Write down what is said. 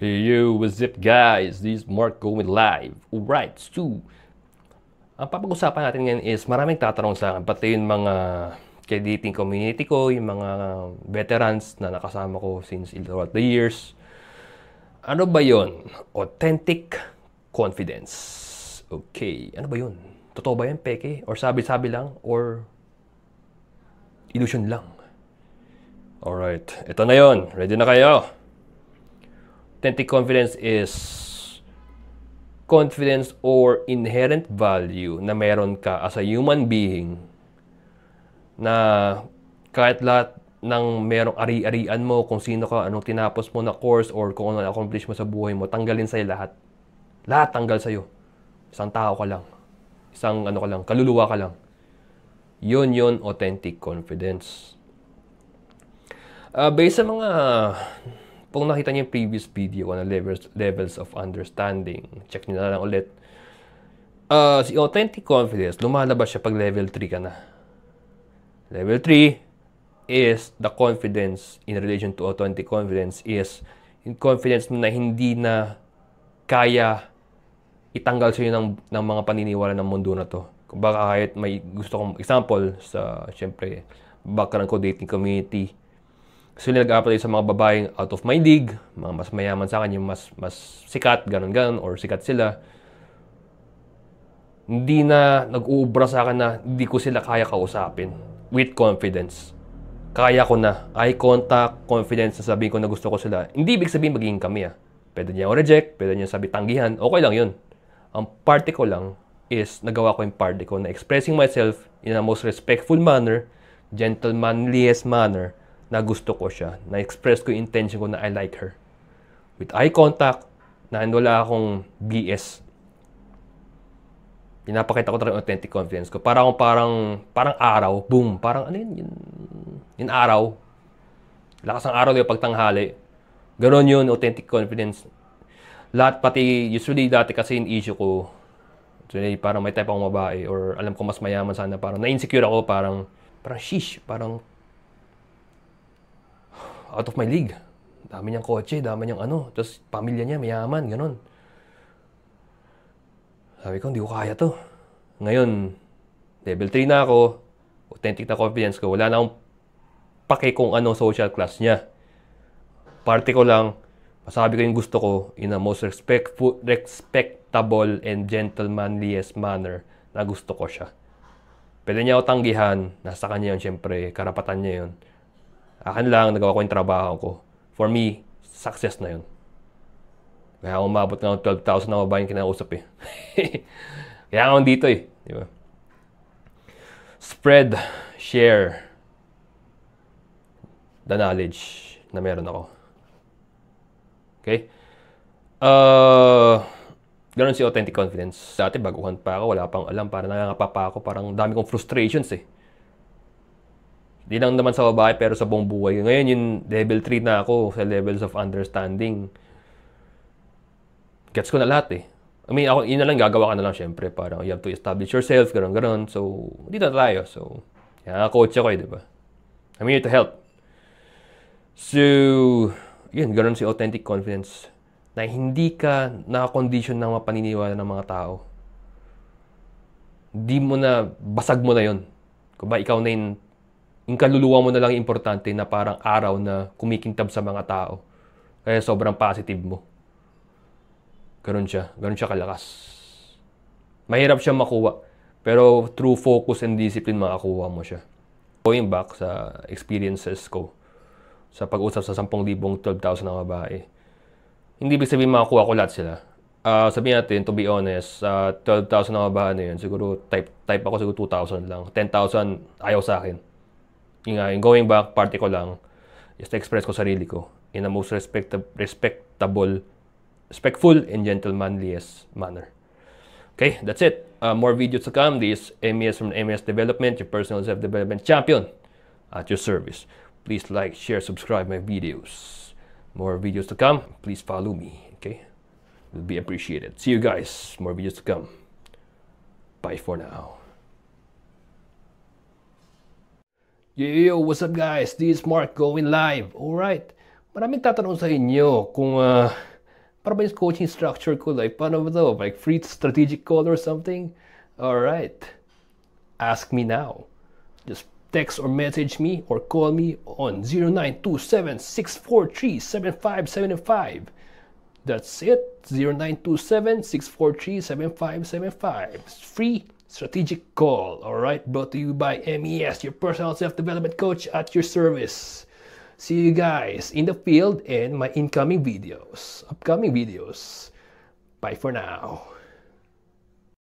Yo, what's up guys? This is Mark going live. Alright, so ang papag-usapan natin ngayon is maraming tatanong sa akin, pati yung mga dating community ko, yung mga veterans na nakasama ko since throughout the years. Ano ba yon? Authentic confidence. Okay, ano ba yun? Totoo ba yan, peke? Or sabi-sabi lang? Or illusion lang? Alright, ito na yon. Ready na kayo? Authentic confidence is confidence or inherent value na meron ka as a human being na kahit lahat ng merong ari-arian mo, kung sino ka, anong tinapos mo na course or kung ano na-accomplish mo sa buhay mo, tanggalin sa'yo lahat. Lahat tanggal sa'yo. Isang tao ka lang. Isang ano ka lang, kaluluwa ka lang. Yun, authentic confidence. Based sa mga kung nakita niyo yung previous video ko na levels of understanding, check niyo na lang ulit. Si authentic confidence, lumalabas siya pag level 3 ka na. Level 3 is the confidence in relation to authentic confidence is yung confidence na hindi na kaya itanggal sa'yo ng mga paniniwala ng mundo na to. Kung baka kahit may gusto kong example sa, syempre, background ko, dating community, so nag-apply sa mga babaeng out of my league, mga mas mayaman sa akin, yung mas sikat, ganun, or sikat sila. Hindi na nag-uubra sa akin na hindi ko sila kaya kausapin with confidence. Kaya ko na. Eye contact, confidence na sabihin ko na gusto ko sila. Hindi ibig sabihin magiging kami Pwede niya ako reject, pwede niya sabi tanggihan, okay lang yun. Ang party ko lang is nagawa ko yung party ko na expressing myself in a most respectful manner, gentlemanliest manner, na gusto ko siya, na-express ko yung intention ko na I like her. With eye contact, na wala akong BS. Pinapakita ko talaga authentic confidence ko. Parang araw, boom, parang ano yun, yung araw. Lakas ng araw yung pagtanghali. Ganon yun, authentic confidence. Lahat, pati, usually dati kasi yung issue ko, usually parang may type akong babae, or alam ko mas mayaman sana, parang na-insecure ako, parang sheesh, parang out of my league. Dami niyang kotse, dami niyang ano. Tapos pamilya niya, mayaman, ganun. Sabi ko, hindi ko kaya to. Ngayon, level 3 na ako. Authentic na confidence ko. Wala na akong pake kung anong social class niya. Party ko lang, masabi ko yung gusto ko in a most respectable and gentlemanliest manner na gusto ko siya. Pwede niya ako tanggihan, nasa kanya yun, syempre, karapatan niya yun. Akin lang, nagawa ko yung trabaho ko. For me, success na yun. Kaya ako umabot ng 12,000 na babaeng kinausap Kaya ako dito Di ba? Spread, share the knowledge na meron ako. Okay? Ganon si authentic confidence. Dati, baguhan pa ako, wala pang alam, parang nangangapa pa ako, parang dami kong frustrations Di lang naman sa babae, pero sa buong buhay. Ngayon, yung level 3 na ako sa levels of understanding. Gets ko na lahat I mean, ako, yun na lang, gagawa ka na lang syempre. Parang you have to establish yourself, ganon. So, dito na tayo. So, kaya coach ako di ba? I'm here to help. So, yun, ganon si authentic confidence. Na hindi ka naka-condition ng mga paniniwala ng mga tao. Hindi mo na, basag mo na yun. Kung ba ikaw na yung kaluluwa mo na lang importante na parang araw na kumikintab sa mga tao. Kaya sobrang positive mo. Ganun siya kalakas. Mahirap siya makuha. Pero through focus and discipline, makakuha mo siya. Going back sa experiences ko, sa pag-usap sa 10,000, 12,000 na babae, hindi ibig sabihin makakuha ko lahat sila. Sabihin natin, to be honest, 12,000 na babae na yun, siguro type ako siguro 2,000 lang. 10,000 ayaw sa akin. Yung going back, party ko lang, is to express ko sarili ko in a most respectful and gentlemanliest manner. Okay, that's it. More videos to come. This is MES from MES Development, your personal self-development champion at your service. Please like, share, subscribe my videos. More videos to come. Please follow me. Okay, it will be appreciated. See you guys. More videos to come. Bye for now. Yo, what's up guys? This is Mark going live. Alright. Maraming tatanong sa inyo kung Para ba yung coaching structure ko? Like, paano ba to? Like, free strategic call or something? Alright. Ask me now. Just text or message me or call me on 0927-643-7575. That's it. 0927-643-7575. Free strategic call. Alright. Brought to you by MES, your personal self-development coach at your service. See you guys in the field and my upcoming videos. Bye for now.